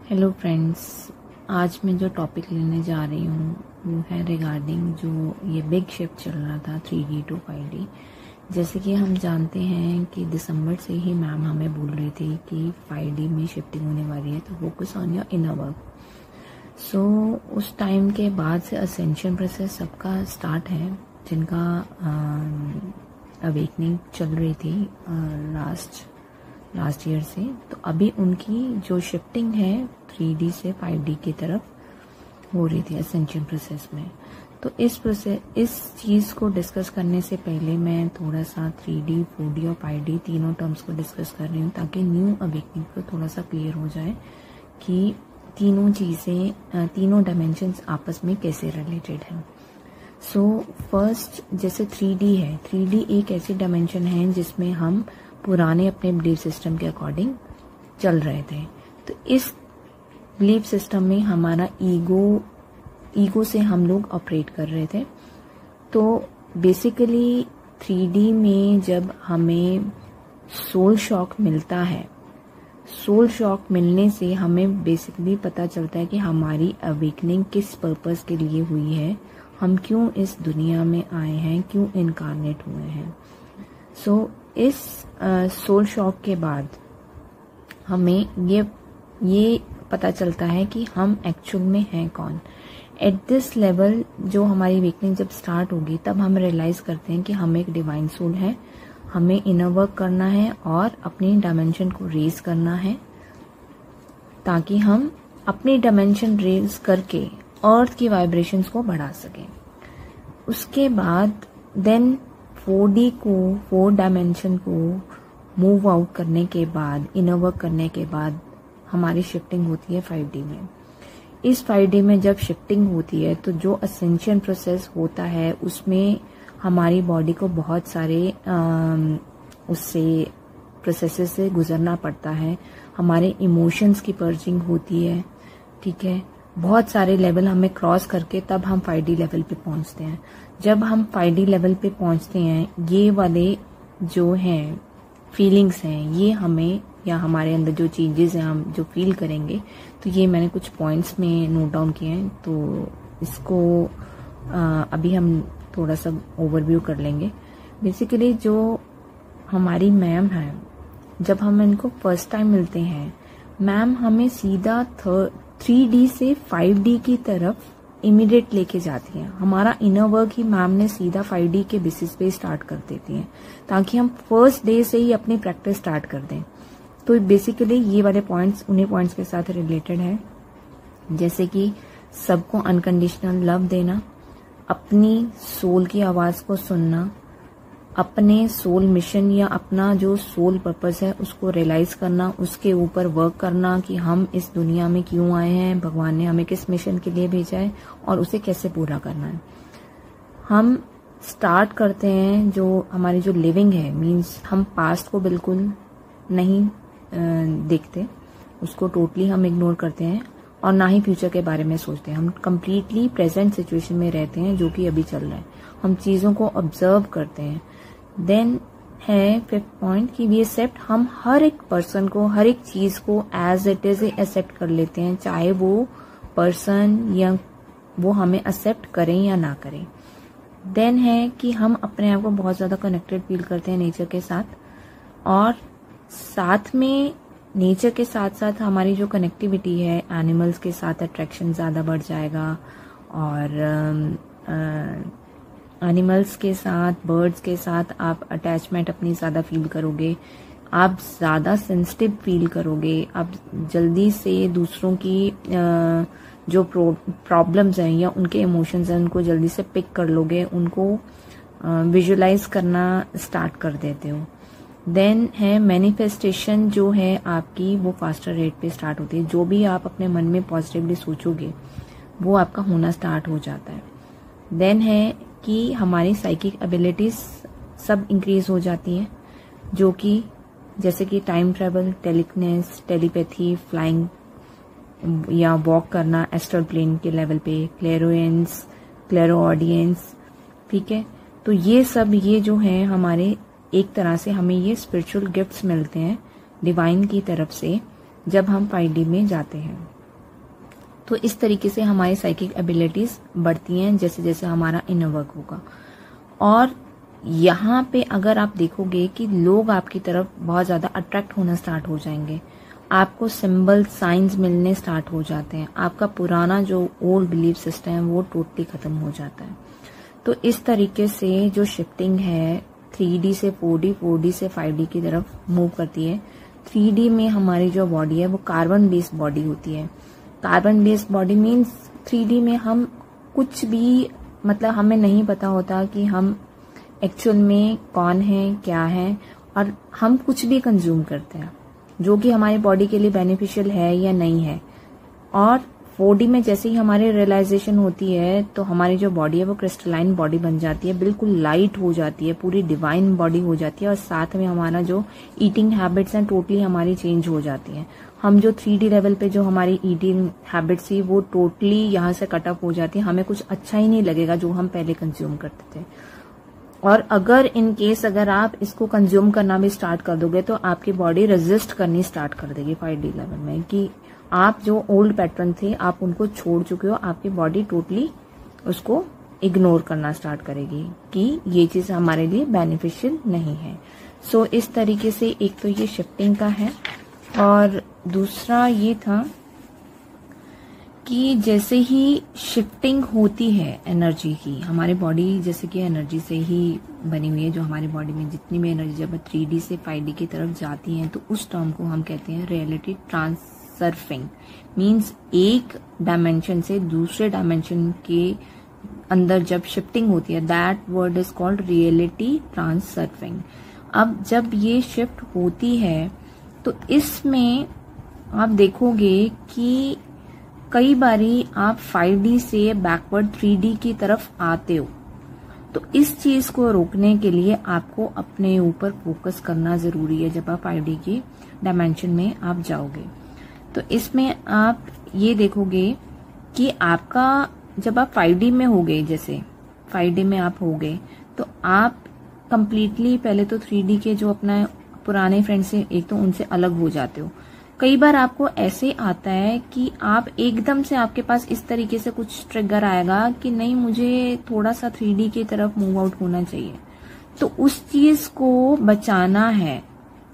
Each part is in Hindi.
हेलो फ्रेंड्स, आज मैं जो टॉपिक लेने जा रही हूँ वो है रिगार्डिंग जो ये बिग शिफ्ट चल रहा था 3D टू 5D। जैसे कि हम जानते हैं कि दिसंबर से ही मैम हमें बोल रही थी कि 5D में शिफ्टिंग होने वाली है, तो focus on your inner work. So उस टाइम के बाद से असेंशन प्रोसेस सबका स्टार्ट है, जिनका अवेकनिंग चल रही थी लास्ट ईयर से। तो अभी उनकी जो शिफ्टिंग है 3D से 5D की तरफ हो रही थी असेंशन प्रोसेस में। तो इस चीज़ को डिस्कस करने से पहले मैं थोड़ा सा 3D, 4D और 5D तीनों टर्म्स को डिस्कस कर रही हूँ, ताकि न्यू अवेकनिंग को थोड़ा सा क्लियर हो जाए कि तीनों चीज़ें, तीनों डायमेंशंस आपस में कैसे रिलेटेड हैं। सो फर्स्ट, जैसे 3D है, 3D एक ऐसी डायमेंशन है जिसमें हम पुराने अपने बिलीफ सिस्टम के अकॉर्डिंग चल रहे थे। तो इस बिलीफ सिस्टम में हमारा ईगो से हम लोग ऑपरेट कर रहे थे। तो बेसिकली 3D में जब हमें सोल शॉक मिलता है, सोल शॉक मिलने से हमें बेसिकली पता चलता है कि हमारी अवेकनिंग किस पर्पस के लिए हुई है, हम क्यों इस दुनिया में आए हैं, क्यों इनकारनेट हुए हैं। सो इस सोल शॉक के बाद हमें ये पता चलता है कि हम एक्चुअल में हैं कौन। एट दिस लेवल जो हमारी अवेकनिंग जब स्टार्ट होगी, तब हम रियलाइज करते हैं कि हम एक डिवाइन सोल है, हमें इनर वर्क करना है और अपनी डायमेंशन को रेज करना है, ताकि हम अपनी डायमेंशन रेज करके अर्थ की वाइब्रेशंस को बढ़ा सकें। उसके बाद देन 4D को, 4 डायमेंशन को मूव आउट करने के बाद, इनर वर्क करने के बाद हमारी शिफ्टिंग होती है 5D में। इस 5D में जब शिफ्टिंग होती है तो जो असेंशन प्रोसेस होता है उसमें हमारी बॉडी को बहुत सारे उससे प्रोसेसेस से गुजरना पड़ता है। हमारे इमोशंस की पर्जिंग होती है, ठीक है, बहुत सारे लेवल हमें क्रॉस करके तब हम 5D लेवल पे पहुंचते हैं। जब हम 5D लेवल पे पहुंचते हैं, ये वाले जो हैं फीलिंग्स हैं, ये हमें या हमारे अंदर जो चेंजेस हैं हम जो फील करेंगे, तो ये मैंने कुछ पॉइंट्स में नोट डाउन किए हैं। तो इसको अभी हम थोड़ा सा ओवरव्यू कर लेंगे। बेसिकली जो हमारी मैम है, जब हम इनको फर्स्ट टाइम मिलते हैं, मैम हमें सीधा 3D से 5D की तरफ इमीडिएट लेके जाती हैं। हमारा इनर वर्क ही मैम ने सीधा 5D के बेसिस पे स्टार्ट कर देती हैं, ताकि हम फर्स्ट डे से ही अपनी प्रैक्टिस स्टार्ट कर दें। तो बेसिकली ये वाले पॉइंट्स उन्हीं पॉइंट्स के साथ रिलेटेड है, जैसे कि सबको अनकंडीशनल लव देना, अपनी सोल की आवाज को सुनना, अपने सोल मिशन या अपना जो सोल पर्पस है उसको रियलाइज करना, उसके ऊपर वर्क करना कि हम इस दुनिया में क्यों आए हैं, भगवान ने हमें किस मिशन के लिए भेजा है और उसे कैसे पूरा करना है। हम स्टार्ट करते हैं जो हमारी जो लिविंग है, मीन्स हम पास्ट को बिल्कुल नहीं देखते, उसको टोटली हम इग्नोर करते हैं और ना ही फ्यूचर के बारे में सोचते हैं। हम कंप्लीटली प्रेजेंट सिचुएशन में रहते हैं जो कि अभी चल रहा है। हम चीजों को ऑब्जर्व करते हैं। देन है 5th पॉइंट कि वी एक्सेप्ट, हम हर एक पर्सन को, हर एक चीज को एज इट इज एक्सेप्ट कर लेते हैं, चाहे वो पर्सन या वो हमें एक्सेप्ट करें या ना करें। देन है कि हम अपने आप को बहुत ज्यादा कनेक्टेड फील करते हैं नेचर के साथ, और साथ में नेचर के साथ साथ हमारी जो कनेक्टिविटी है एनिमल्स के साथ, अट्रैक्शन ज्यादा बढ़ जाएगा, और एनिमल्स के साथ, बर्ड्स के साथ आप अटैचमेंट अपनी ज्यादा फील करोगे, आप ज्यादा सेंसिटिव फील करोगे, आप जल्दी से दूसरों की जो प्रॉब्लम्स हैं या उनके इमोशंस हैं उनको जल्दी से पिक कर लोगे, उनको विजुअलाइज करना स्टार्ट कर देते हो। देन है मैनिफेस्टेशन, जो है आपकी वो फास्टर रेट पे स्टार्ट होती है। जो भी आप अपने मन में पॉजिटिवली सोचोगे वो आपका होना स्टार्ट हो जाता है। देन है कि हमारी साइकिक एबिलिटीज सब इंक्रीज हो जाती हैं, जो कि जैसे कि time travel, telekinesis, telepathy, flying या वॉक करना एस्ट्रल प्लेन के लेवल पे, क्लेरोयंस, क्लेरो ऑडियंस, ठीक है। तो ये सब, ये जो है हमारे एक तरह से हमें ये स्पिरिचुअल गिफ्ट्स मिलते हैं डिवाइन की तरफ से जब हम 5D में जाते हैं। तो इस तरीके से हमारी साइकिक एबिलिटीज बढ़ती हैं जैसे जैसे हमारा इनर वर्क होगा। और यहाँ पे अगर आप देखोगे कि लोग आपकी तरफ बहुत ज्यादा अट्रैक्ट होना स्टार्ट हो जाएंगे, आपको सिंबल साइंस मिलने स्टार्ट हो जाते हैं, आपका पुराना जो ओल्ड बिलीफ सिस्टम है वो टोटली खत्म हो जाता है। तो इस तरीके से जो शिफ्टिंग है 3D से 4D, 4D से 5D की तरफ मूव करती है। 3D में हमारी जो बॉडी है वो कार्बन बेस्ड बॉडी होती है। Carbon based body means 3D में हम कुछ भी मतलब हमें नहीं पता होता कि हम एक्चुअल में कौन है, क्या है, और हम कुछ भी कंज्यूम करते हैं जो कि हमारी बॉडी के लिए बेनिफिशियल है या नहीं है। और 4D में जैसे ही हमारी रियलाइजेशन होती है तो हमारी जो बॉडी है वो क्रिस्टलाइन बॉडी बन जाती है, बिल्कुल लाइट हो जाती है, पूरी डिवाइन बॉडी हो जाती है। और साथ में हमारा जो ईटिंग हैबिट्स हैं टोटली हमारी चेंज हो जाती हैं। हम जो 3D लेवल पे जो हमारी ईटिंग हैबिट्स थी वो टोटली यहाँ से कट ऑफ हो जाती है। हमें कुछ अच्छा ही नहीं लगेगा जो हम पहले कंज्यूम करते थे। और अगर इन केस अगर आप इसको कंज्यूम करना भी स्टार्ट कर दोगे तो आपकी बॉडी रेजिस्ट करनी स्टार्ट कर देगी 5D लेवल में, कि आप जो ओल्ड पैटर्न थे आप उनको छोड़ चुके हो। आपकी बॉडी टोटली उसको इग्नोर करना स्टार्ट करेगी कि ये चीज हमारे लिए बेनिफिशियल नहीं है। सो इस तरीके से एक तो ये शिफ्टिंग का है, और दूसरा ये था कि जैसे ही शिफ्टिंग होती है एनर्जी की, हमारी बॉडी जैसे कि एनर्जी से ही बनी हुई है, जो हमारी बॉडी में जितनी भी एनर्जी जब 3D से 5D की तरफ जाती है तो उस टर्म को हम कहते हैं रियलिटी ट्रांसर्फिंग। मीन्स एक डायमेंशन से दूसरे डायमेंशन के अंदर जब शिफ्टिंग होती है, that word is called reality transurfing. अब जब ये शिफ्ट होती है तो इसमें आप देखोगे कि कई बारी आप 5D से बैकवर्ड 3D की तरफ आते हो। तो इस चीज को रोकने के लिए आपको अपने ऊपर फोकस करना जरूरी है जब आप 5D की डायमेंशन में आप जाओगे। तो इसमें आप ये देखोगे कि आपका जब आप 5D में हो गए, जैसे 5D में आप हो गए तो आप कंप्लीटली पहले तो 3D के जो अपना पुराने फ्रेंड से एक तो उनसे अलग हो जाते हो। कई बार आपको ऐसे आता है कि आप एकदम से आपके पास इस तरीके से कुछ ट्रिगर आएगा कि नहीं, मुझे थोड़ा सा 3D की तरफ मूव आउट होना चाहिए। तो उस चीज को बचाना है,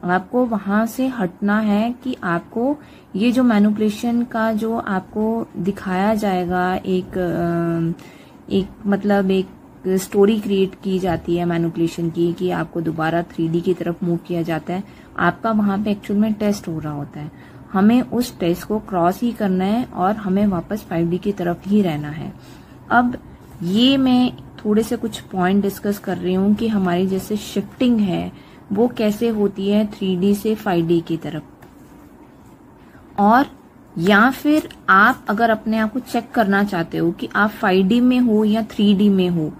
आपको वहां से हटना है कि आपको ये जो मैनिपुलेशन का जो आपको दिखाया जाएगा, एक मतलब एक स्टोरी क्रिएट की जाती है मैनिपुलेशन की कि आपको दोबारा 3D की तरफ मूव किया जाता है। आपका वहां पे एक्चुअल में टेस्ट हो रहा होता है, हमें उस टेस्ट को क्रॉस ही करना है और हमें वापस 5D की तरफ ही रहना है। अब ये मैं थोड़े से कुछ पॉइंट डिस्कस कर रही हूँ कि हमारी जैसे शिफ्टिंग है वो कैसे होती है 3D से 5D की तरफ। और या फिर आप अगर अपने आप को चेक करना चाहते हो कि आप 5D में हो या 3D में हो,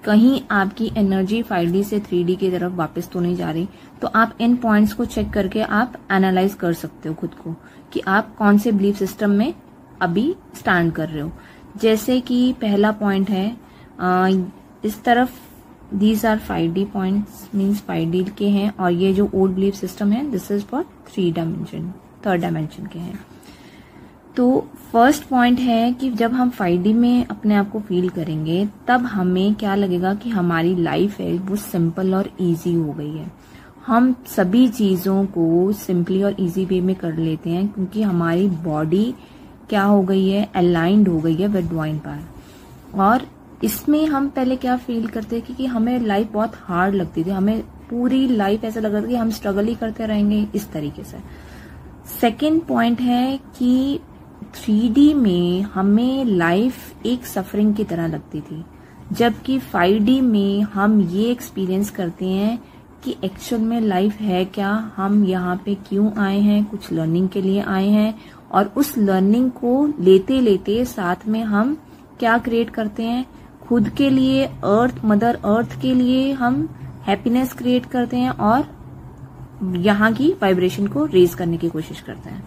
कहीं आपकी एनर्जी 5D से 3D की तरफ वापस तो नहीं जा रही, तो आप इन पॉइंट्स को चेक करके आप एनालाइज कर सकते हो खुद को कि आप कौन से बिलीफ सिस्टम में अभी स्टैंड कर रहे हो। जैसे कि पहला पॉइंट है इस तरफ, these are 5D points, means 5D के हैं, और ये जो ओल्ड बिलीफ सिस्टम है this is for 3 dimension, 3rd dimension के हैं। तो फर्स्ट पॉइंट है कि जब हम 5D में अपने आप को फील करेंगे तब हमें क्या लगेगा कि हमारी लाइफ है वो सिंपल और इजी हो गई है। हम सभी चीजों को सिंपली और इजी वे में कर लेते हैं क्योंकि हमारी बॉडी क्या हो गई है, अलाइंड हो गई है विद डिवाइन पावर। और इसमें हम पहले क्या फील करते हैं कि हमें लाइफ बहुत हार्ड लगती थी, हमें पूरी लाइफ ऐसा लग रहा था कि हम स्ट्रगल ही करते रहेंगे इस तरीके से। सेकेंड पॉइंट है कि 3D में हमें लाइफ एक सफरिंग की तरह लगती थी, जबकि 5D में हम ये एक्सपीरियंस करते हैं कि एक्चुअल में लाइफ है क्या, हम यहाँ पे क्यों आए हैं, कुछ लर्निंग के लिए आए हैं, और उस लर्निंग को लेते लेते साथ में हम क्या क्रिएट करते हैं खुद के लिए, मदर अर्थ के लिए हम हैप्पीनेस क्रिएट करते हैं और यहाँ की वाइब्रेशन को रेज करने की कोशिश करते हैं।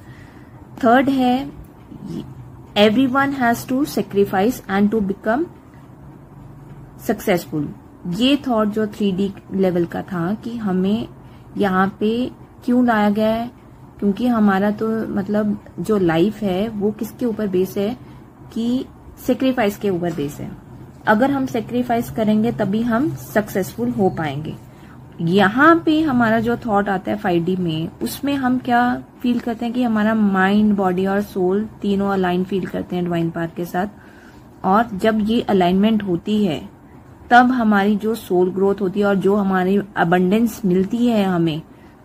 थर्ड है everyone has to sacrifice and to become successful। ये थॉट जो 3D लेवल का था कि हमें यहाँ पे क्यों लाया गया है, क्योंकि हमारा तो मतलब जो लाइफ है वो किसके ऊपर बेस है, कि सेक्रीफाइस के ऊपर बेस है। अगर हम सेक्रीफाइस करेंगे तभी हम सक्सेसफुल हो पाएंगे। यहाँ पे हमारा जो थॉट आता है 5D में, उसमें हम क्या फील करते हैं कि हमारा माइंड, बॉडी और सोल तीनों अलाइन फील करते हैं डिवाइन पावर के साथ। और जब ये अलाइनमेंट होती है तब हमारी जो सोल ग्रोथ होती है और जो हमारी अबंडेंस मिलती है हमें,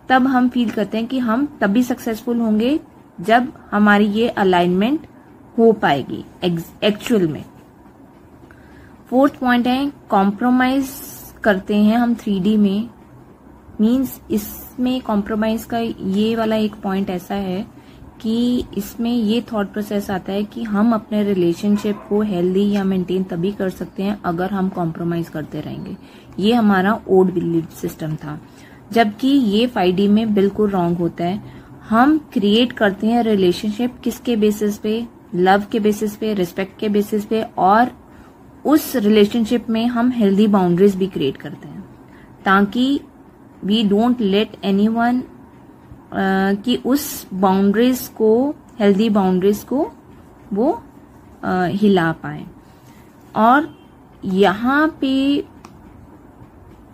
तब हम फील करते हैं कि हम तभी सक्सेसफुल होंगे जब हमारी ये अलाइनमेंट हो पाएगी एक्चुअल में। 4th पॉइंट है कॉम्प्रोमाइज करते हैं हम 3D में। मीन्स इसमें कॉम्प्रोमाइज का ये वाला एक पॉइंट ऐसा है कि इसमें ये थॉट प्रोसेस आता है कि हम अपने रिलेशनशिप को हेल्दी या मेंटेन तभी कर सकते हैं अगर हम कॉम्प्रोमाइज करते रहेंगे। ये हमारा ओल्ड बिलीफ सिस्टम था, जबकि ये 5D में बिल्कुल रॉन्ग होता है। हम क्रिएट करते हैं रिलेशनशिप किसके बेसिस पे? लव के बेसिस पे, रिस्पेक्ट के बेसिस पे, और उस रिलेशनशिप में हम हेल्दी बाउंड्रीज भी क्रिएट करते हैं ताकि वी डोंट लेट एनीवन कि उस बाउंड्रीज को, हेल्दी बाउंड्रीज को वो हिला पाए। और यहाँ पे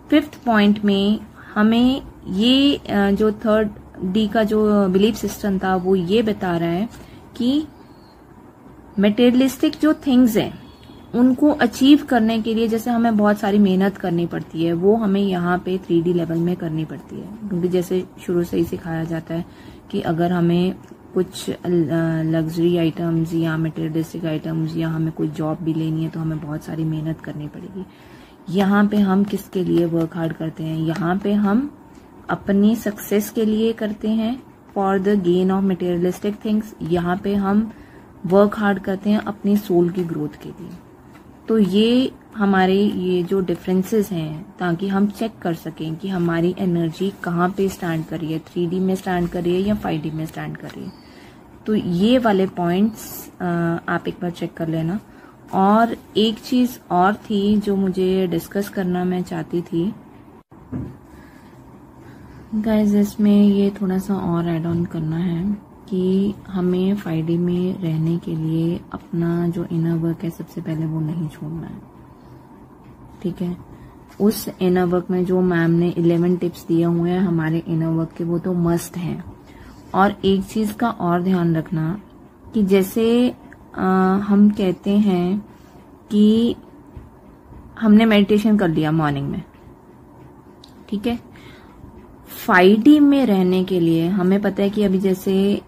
5th पॉइंट में हमें ये जो 3rd का जो बिलीफ सिस्टम था वो ये बता रहा है कि मटेरियलिस्टिक जो थिंग्स हैं उनको अचीव करने के लिए जैसे हमें बहुत सारी मेहनत करनी पड़ती है, वो हमें यहाँ पे 3D लेवल में करनी पड़ती है। क्योंकि जैसे शुरू से ही सिखाया जाता है कि अगर हमें कुछ लग्जरी आइटम्स या मटेरियलिस्टिक आइटम्स या हमें कोई जॉब भी लेनी है तो हमें बहुत सारी मेहनत करनी पड़ेगी। यहाँ पे हम किसके लिए वर्क हार्ड करते हैं? यहाँ पे हम अपनी सक्सेस के लिए करते हैं, for the gain of materialistic things. यहाँ पे हम वर्क हार्ड करते हैं अपनी सोल की ग्रोथ के लिए। तो ये हमारे ये जो डिफरेंसेस हैं, ताकि हम चेक कर सकें कि हमारी एनर्जी कहाँ पे स्टैंड कर रही है, 3D में स्टैंड कर रही है या 5D में स्टैंड कर रही है। तो ये वाले पॉइंट्स आप एक बार चेक कर लेना। और एक चीज और थी जो मुझे डिस्कस करना मैं चाहती थी गाइस, इसमें ये थोड़ा सा और ऐड ऑन करना है कि हमें 5D में रहने के लिए अपना जो इनर वर्क है सबसे पहले वो नहीं छोड़ना है, ठीक है। उस इनर वर्क में जो मैम ने 11 टिप्स दिए हुए हैं हमारे इनर वर्क के, वो तो मस्ट हैं। और एक चीज का और ध्यान रखना कि जैसे हम कहते हैं कि हमने मेडिटेशन कर लिया मॉर्निंग में, ठीक है। 5D में रहने के लिए हमें पता है कि अभी जैसे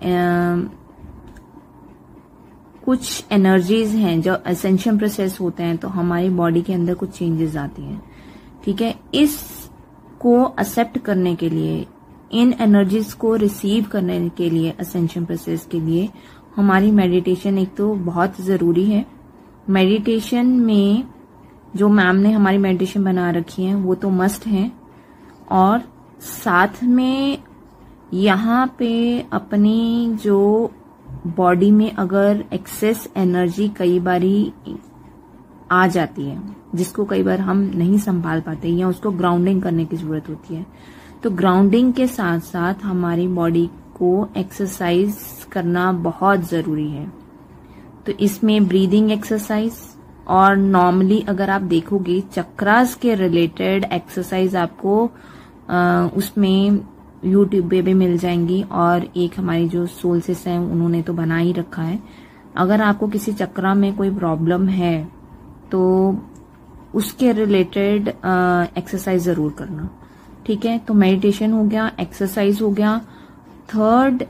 कुछ एनर्जीज हैं जो असेंशन प्रोसेस होते हैं, तो हमारी बॉडी के अंदर कुछ चेंजेस आती हैं, ठीक है। इसको एक्सेप्ट करने के लिए, इन एनर्जीज को रिसीव करने के लिए, असेंशन प्रोसेस के लिए हमारी मेडिटेशन एक तो बहुत जरूरी है। मेडिटेशन में जो मैम ने हमारी मेडिटेशन बना रखी है वो तो मस्ट है। और साथ में यहाँ पे अपनी जो बॉडी में अगर एक्सेस एनर्जी कई बारी आ जाती है, जिसको कई बार हम नहीं संभाल पाते या उसको ग्राउंडिंग करने की जरूरत होती है, तो ग्राउंडिंग के साथ साथ हमारी बॉडी को एक्सरसाइज करना बहुत जरूरी है। तो इसमें ब्रीदिंग एक्सरसाइज, और नॉर्मली अगर आप देखोगे चक्रास के रिलेटेड एक्सरसाइज आपको उसमें यूट्यूब पे भी मिल जाएंगी। और एक हमारी जो सोल सिस्टम है उन्होंने तो बना ही रखा है। अगर आपको किसी चक्रा में कोई प्रॉब्लम है तो उसके रिलेटेड एक्सरसाइज जरूर करना, ठीक है। तो मेडिटेशन हो गया, एक्सरसाइज हो गया। 3rd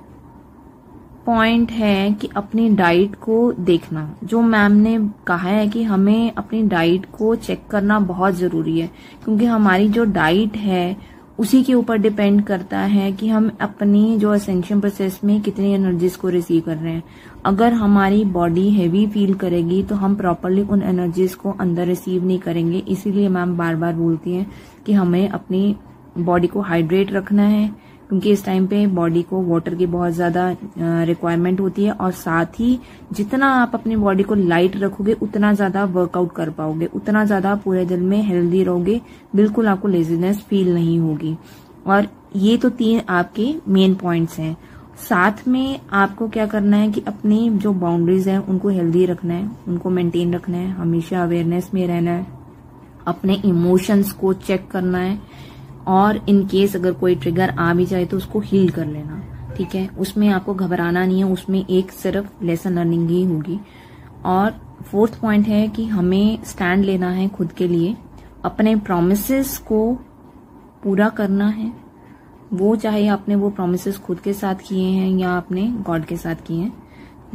पॉइंट है कि अपनी डाइट को देखना। जो मैम ने कहा है कि हमें अपनी डाइट को चेक करना बहुत जरूरी है, क्योंकि हमारी जो डाइट है उसी के ऊपर डिपेंड करता है कि हम अपनी जो असेंशन प्रोसेस में कितनी एनर्जीज को रिसीव कर रहे हैं। अगर हमारी बॉडी हैवी फील करेगी तो हम प्रॉपरली उन एनर्जीज को अंदर रिसीव नहीं करेंगे। इसीलिए मैम बार बार बोलती हैं कि हमें अपनी बॉडी को हाइड्रेट रखना है, क्योंकि इस टाइम पे बॉडी को वाटर की बहुत ज्यादा रिक्वायरमेंट होती है। और साथ ही जितना आप अपनी बॉडी को लाइट रखोगे उतना ज्यादा वर्कआउट कर पाओगे, उतना ज्यादा पूरे दिन में हेल्दी रहोगे, बिल्कुल आपको लेजीनेस फील नहीं होगी। और ये तो 3 आपके मेन पॉइंट्स हैं। साथ में आपको क्या करना है कि अपनी जो बाउंड्रीज है उनको हेल्दी रखना है, उनको मेंटेन रखना है, हमेशा अवेयरनेस में रहना है, अपने इमोशंस को चेक करना है, और इन केस अगर कोई ट्रिगर आ भी जाए तो उसको हील कर लेना, ठीक है। उसमें आपको घबराना नहीं है, उसमें एक सिर्फ लेसन लर्निंग ही होगी। और फोर्थ पॉइंट है कि हमें स्टैंड लेना है खुद के लिए, अपने प्रोमिसेस को पूरा करना है, वो चाहे आपने वो प्रोमिसेस खुद के साथ किए हैं या आपने गॉड के साथ किए हैं।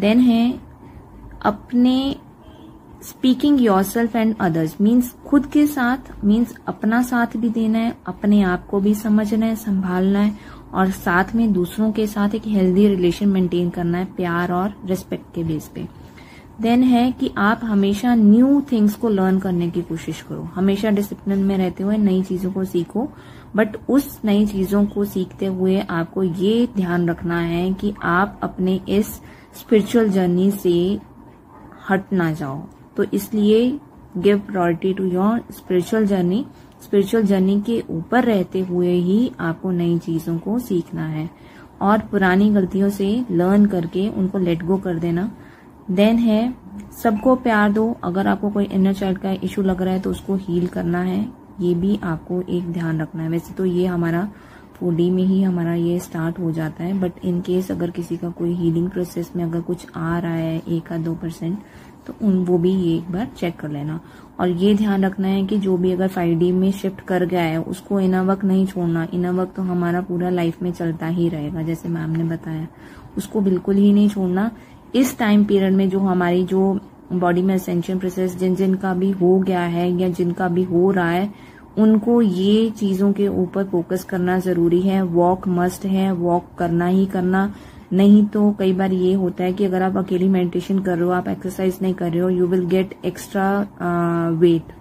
देन है अपने speaking yourself and others, means खुद के साथ, मीन्स अपना साथ भी देना है, अपने आप को भी समझना है, संभालना है, और साथ में दूसरों के साथ एक हेल्दी रिलेशन मेंटेन करना है, प्यार और रिस्पेक्ट के बेस पे। देन है कि आप हमेशा न्यू थिंग्स को लर्न करने की कोशिश करो, हमेशा डिसिप्लिन में रहते हुए नई चीजों को सीखो, बट उस नई चीजों को सीखते हुए आपको ये ध्यान रखना है कि आप अपने इस स्पिरिचुअल जर्नी से हट ना जाओ। तो इसलिए give priority to your spiritual journey. Spiritual journey के ऊपर रहते हुए ही आपको नई चीजों को सीखना है, और पुरानी गलतियों से लर्न करके उनको लेट गो कर देना। देन है सबको प्यार दो, अगर आपको कोई इनर चाइल्ड का इशू लग रहा है तो उसको हील करना है, ये भी आपको एक ध्यान रखना है। वैसे तो ये हमारा 4D में ही हमारा ये स्टार्ट हो जाता है, बट इन केस अगर किसी का कोई हीलिंग प्रोसेस में अगर कुछ आ रहा है 1-2% तो वो भी ये एक बार चेक कर लेना। और ये ध्यान रखना है कि जो भी अगर 5D में शिफ्ट कर गया है उसको इनर वर्क नहीं छोड़ना। इनर वर्क तो हमारा पूरा लाइफ में चलता ही रहेगा, जैसे मैम ने बताया, उसको बिल्कुल ही नहीं छोड़ना। इस टाइम पीरियड में जो हमारी जो बॉडी में असेंशन प्रोसेस जिनका भी हो गया है या जिनका भी हो रहा है, उनको ये चीजों के ऊपर फोकस करना जरूरी है। वॉक मस्ट है, वॉक करना ही करना, नहीं तो कई बार ये होता है कि अगर आप अकेली मेडिटेशन कर रहे हो, आप एक्सरसाइज नहीं कर रहे हो, you will get extra weight,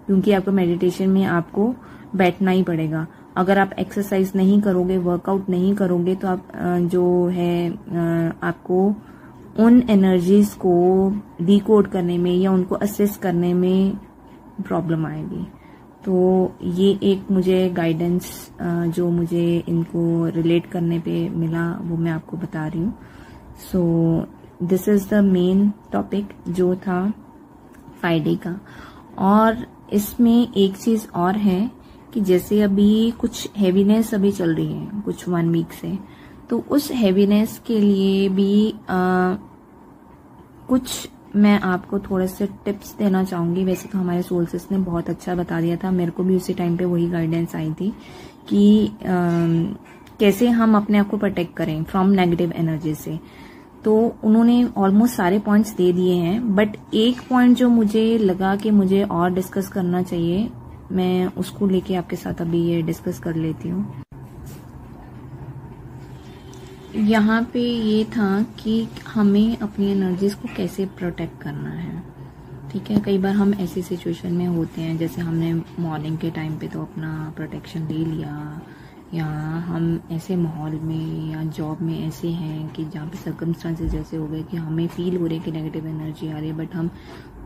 क्योंकि आपको मेडिटेशन में आपको बैठना ही पड़ेगा। अगर आप एक्सरसाइज नहीं करोगे, वर्कआउट नहीं करोगे, तो आप जो है आपको उन एनर्जीज को डिकोड करने में या उनको असेस करने में प्रॉब्लम आएगी। तो ये एक मुझे गाइडेंस जो मुझे इनको रिलेट करने पे मिला वो मैं आपको बता रही हूँ। So this is the main topic जो था 5D का। और इसमें एक चीज और है कि जैसे अभी कुछ हैवीनेस अभी चल रही है कुछ 1 वीक से, तो उस हैवीनेस के लिए भी कुछ मैं आपको थोड़े से टिप्स देना चाहूंगी। वैसे तो हमारे सोल्सिस ने बहुत अच्छा बता दिया था, मेरे को भी उसी टाइम पे वही गाइडेंस आई थी कि कैसे हम अपने आप को प्रोटेक्ट करें फ्रॉम नेगेटिव एनर्जी से। तो उन्होंने ऑलमोस्ट सारे पॉइंट्स दे दिए हैं, बट एक पॉइंट जो मुझे लगा कि मुझे और डिस्कस करना चाहिए, मैं उसको लेके आपके साथ अभी ये डिस्कस कर लेती हूँ। यहाँ पे ये था कि हमें अपनी एनर्जीज को कैसे प्रोटेक्ट करना है, ठीक है। कई बार हम ऐसी सिचुएशन में होते हैं, जैसे हमने मॉर्निंग के टाइम पे तो अपना प्रोटेक्शन ले लिया, या हम ऐसे माहौल में या जॉब में ऐसे हैं कि जहाँ पे सर्कमस्टांसेस जैसे हो गए कि हमें फील हो रही है कि नेगेटिव एनर्जी आ रही है, बट हम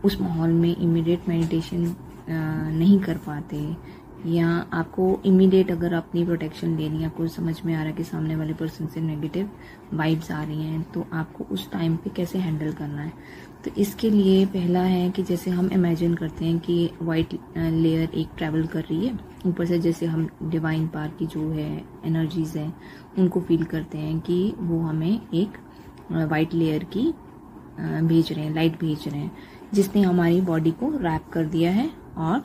उस माहौल में इमीडिएट मेडिटेशन नहीं कर पाते, या आपको इमीडिएट अगर अपनी प्रोटेक्शन लेनी है, आपको समझ में आ रहा है कि सामने वाले पर्सन से नेगेटिव वाइब्स आ रही हैं, तो आपको उस टाइम पे कैसे हैंडल करना है। तो इसके लिए पहला है कि जैसे हम इमेजिन करते हैं कि वाइट लेयर एक ट्रैवल कर रही है ऊपर से, जैसे हम डिवाइन पावर की जो है एनर्जीज हैं उनको फील करते हैं कि वो हमें एक वाइट लेयर की भेज रहे हैं, लाइट भेज रहे हैं, जिसने हमारी बॉडी को रैप कर दिया है, और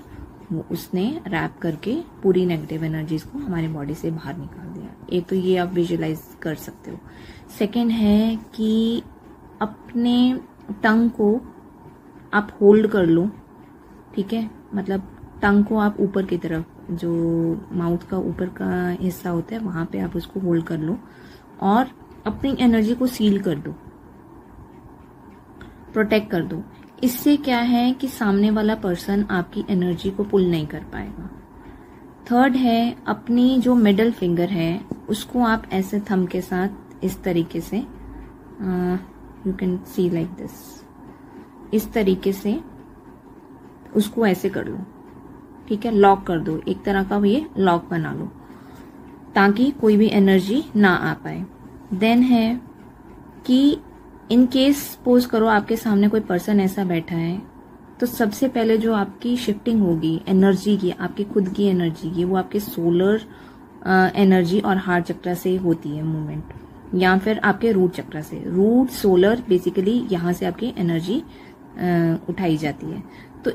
वो उसने रैप करके पूरी नेगेटिव एनर्जीज को हमारी बॉडी से बाहर निकाल दिया। एक तो ये आप विजुअलाइज कर सकते हो। सेकंड है कि अपने टंग को आप होल्ड कर लो, ठीक है, मतलब टंग को आप ऊपर की तरफ, जो माउथ का ऊपर का हिस्सा होता है वहां पे आप उसको होल्ड कर लो, और अपनी एनर्जी को सील कर दो, प्रोटेक्ट कर दो। इससे क्या है कि सामने वाला पर्सन आपकी एनर्जी को पुल नहीं कर पाएगा। थर्ड है, अपनी जो मिडल फिंगर है उसको आप ऐसे थंब के साथ इस तरीके से, you can see like this, इस तरीके से उसको ऐसे कर लो, ठीक है, लॉक कर दो, एक तरह का ये लॉक बना लो, ताकि कोई भी एनर्जी ना आ पाए। देन है कि इन केस सपोज करो आपके सामने कोई पर्सन ऐसा बैठा है, तो सबसे पहले जो आपकी शिफ्टिंग होगी एनर्जी की, आपकी खुद की एनर्जी की, वो आपके सोलर एनर्जी और हार्ट चक्र से होती है मूवमेंट, या फिर आपके रूट चक्र से। रूट सोलर बेसिकली यहाँ से आपकी एनर्जी उठाई जाती है। तो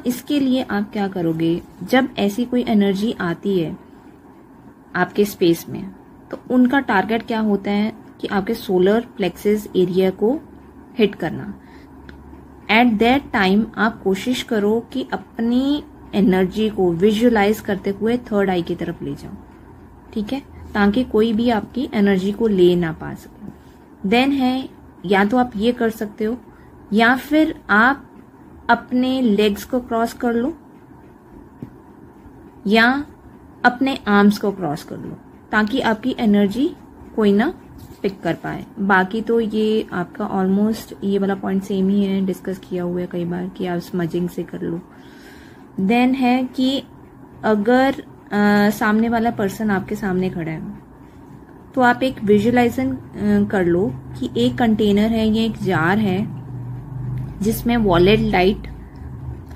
इसके लिए आप क्या करोगे, जब ऐसी कोई एनर्जी आती है आपके स्पेस में, तो उनका टारगेट क्या होता है कि आपके सोलर प्लेक्सस एरिया को हिट करना। एट दैट टाइम आप कोशिश करो कि अपनी एनर्जी को विजुअलाइज करते हुए थर्ड आई की तरफ ले जाओ, ठीक है, ताकि कोई भी आपकी एनर्जी को ले ना पा सके। देन है, या तो आप ये कर सकते हो, या फिर आप अपने लेग्स को क्रॉस कर लो, या अपने आर्म्स को क्रॉस कर लो, ताकि आपकी एनर्जी कोई ना पिक कर पाए। बाकी तो ये आपका ऑलमोस्ट ये वाला पॉइंट सेम ही है, डिस्कस किया हुआ है कई बार कि आप स्मजिंग से कर लो। देन है कि अगर सामने वाला पर्सन आपके सामने खड़ा है, तो आप एक विजुअलाइजेशन कर लो कि एक कंटेनर है या एक जार है जिसमें वॉलेट लाइट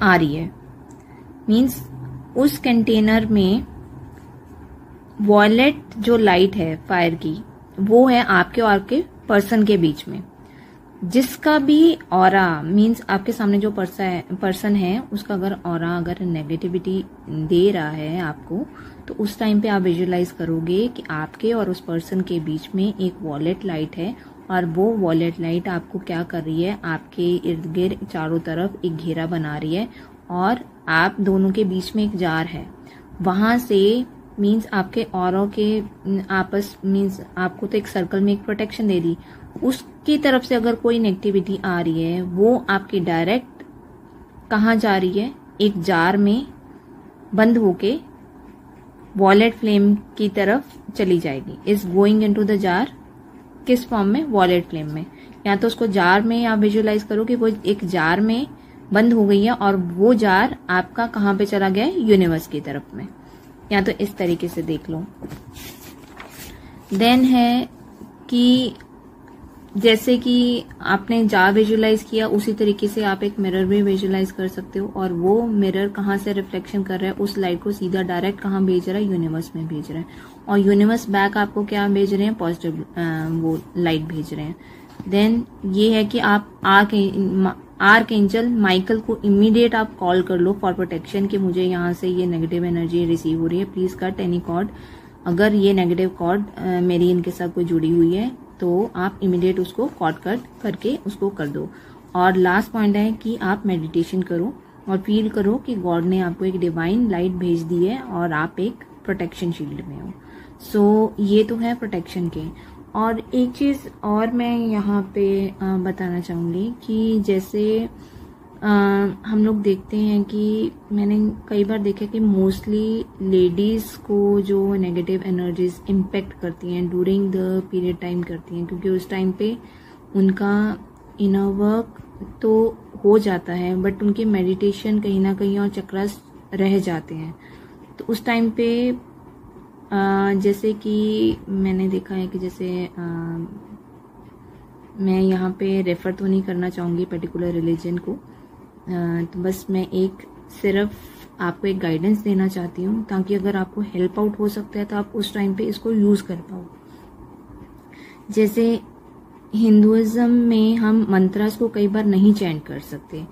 आ रही है। मीन्स उस कंटेनर में वॉलेट जो लाइट है फायर की, वो है आपके और आपके पर्सन के बीच में। जिसका भी ऑरा, मीन्स आपके सामने जो पर्सन है उसका अगर ऑरा अगर नेगेटिविटी दे रहा है आपको, तो उस टाइम पे आप विजुअलाइज करोगे कि आपके और उस पर्सन के बीच में एक वॉलेट लाइट है, और वो वॉलेट लाइट आपको क्या कर रही है, आपके इर्द गिर्द चारों तरफ एक घेरा बना रही है, और आप दोनों के बीच में एक जार है। वहां से मीन्स आपके औरों के आपस, मीन्स आपको तो एक सर्कल में एक प्रोटेक्शन दे दी, उसकी तरफ से अगर कोई नेगेटिविटी आ रही है, वो आपकी डायरेक्ट कहाँ जा रही है, एक जार में बंद होके वॉलेट फ्लेम की तरफ चली जाएगी। Is going into the jar, किस फॉर्म में, वॉलेट फ्लेम में। या तो उसको जार में आप विजुअलाइज करो कि वो एक जार में बंद हो गई है, और वो जार आपका कहाँ पे चला गया है, यूनिवर्स की तरफ में। या तो इस तरीके से देख लो। देन है कि जैसे कि आपने जार विजुअलाइज किया, उसी तरीके से आप एक मिरर भी विजुअलाइज कर सकते हो, और वो मिरर कहाँ से रिफ्लेक्शन कर रहा है, उस लाइट को सीधा डायरेक्ट कहाँ भेज रहा है, यूनिवर्स में भेज रहा है, और यूनिवर्स बैक आपको क्या भेज रहे हैं, पॉजिटिव वो लाइट भेज रहे हैं। देन ये है कि आप आर्क एंजल माइकल को इमीडिएट आप कॉल कर लो फॉर प्रोटेक्शन, कि मुझे यहाँ से ये नेगेटिव एनर्जी रिसीव हो रही है, प्लीज कट एनी कॉर्ड। अगर ये नेगेटिव कॉर्ड मेरी इनके साथ कोई जुड़ी हुई है, तो आप इमीडिएट उसको कॉर्ड कट करके उसको कर दो। और लास्ट पॉइंट है कि आप मेडिटेशन करो और फील करो कि गॉड ने आपको एक डिवाइन लाइट भेज दी है, और आप एक प्रोटेक्शन शील्ड में हो। सो ये तो है प्रोटेक्शन के। और एक चीज और मैं यहाँ पे बताना चाहूंगी कि जैसे हम लोग देखते हैं कि मैंने कई बार देखा कि मोस्टली लेडीज को जो नेगेटिव एनर्जीज इम्पेक्ट करती हैं ड्यूरिंग द पीरियड टाइम करती हैं, क्योंकि उस टाइम पे उनका इनर वर्क तो हो जाता है, बट उनके मेडिटेशन कहीं ना कहीं और चक्रास रह जाते हैं। तो उस टाइम पे जैसे कि मैंने देखा है कि जैसे मैं यहाँ पे रेफर तो नहीं करना चाहूँगी पर्टिकुलर रिलीजन को, तो बस मैं एक सिर्फ आपको एक गाइडेंस देना चाहती हूँ, ताकि अगर आपको हेल्प आउट हो सकता है तो आप उस टाइम पे इसको यूज कर पाओ। जैसे हिंदुइज्म में हम मंत्रास को कई बार नहीं चैंट कर सकते,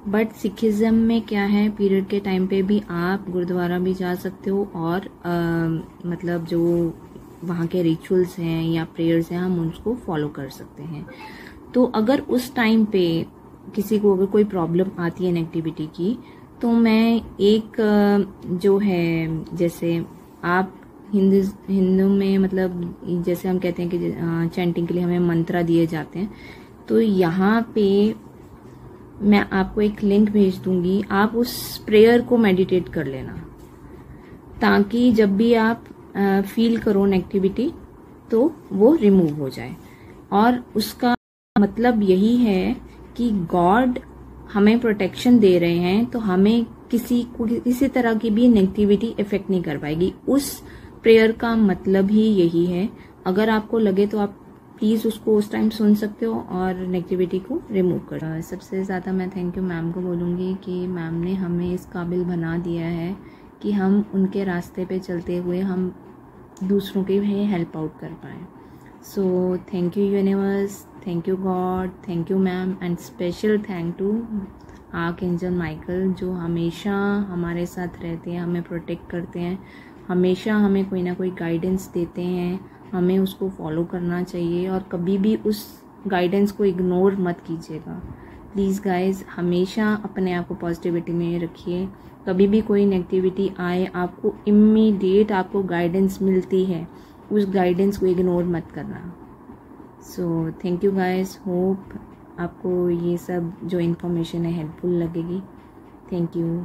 बट सिखिज्म में क्या है, पीरियड के टाइम पे भी आप गुरुद्वारा भी जा सकते हो, और मतलब जो वहाँ के रिचुअल्स हैं या प्रेयर्स हैं हम उसको फॉलो कर सकते हैं। तो अगर उस टाइम पे किसी को अगर कोई प्रॉब्लम आती है नेगेटिविटी की, तो मैं एक जो है, जैसे आप हिंदू में मतलब जैसे हम कहते हैं कि चैंटिंग के लिए हमें मंत्र दिए जाते हैं, तो यहाँ पे मैं आपको एक लिंक भेज दूंगी, आप उस प्रेयर को मेडिटेट कर लेना, ताकि जब भी आप फील करो नेगेटिविटी तो वो रिमूव हो जाए। और उसका मतलब यही है कि गॉड हमें प्रोटेक्शन दे रहे हैं, तो हमें किसी तरह की भी नेगेटिविटी इफेक्ट नहीं कर पाएगी। उस प्रेयर का मतलब ही यही है, अगर आपको लगे तो आप प्लीज़ उसको उस टाइम सुन सकते हो और नेगेटिविटी को रिमूव कर। सबसे ज़्यादा मैं थैंक यू मैम को बोलूँगी कि मैम ने हमें इस काबिल बना दिया है कि हम उनके रास्ते पे चलते हुए हम दूसरों की भी हेल्प आउट कर पाएँ। So thank you universe, thank you god, thank you ma'am, and special thank to archangel Michael जो हमेशा हमारे साथ रहते हैं, हमें प्रोटेक्ट करते हैं, हमेशा हमें कोई ना कोई गाइडेंस देते हैं, हमें उसको फॉलो करना चाहिए और कभी भी उस गाइडेंस को इग्नोर मत कीजिएगा प्लीज़ गाइज। हमेशा अपने आप को पॉजिटिविटी में रखिए, कभी भी कोई नेगेटिविटी आए आपको इमीडिएट आपको गाइडेंस मिलती है, उस गाइडेंस को इग्नोर मत करना। सो थैंक यू गाइज, होप आपको ये सब जो इन्फॉर्मेशन है हेल्पफुल लगेगी। Thank you.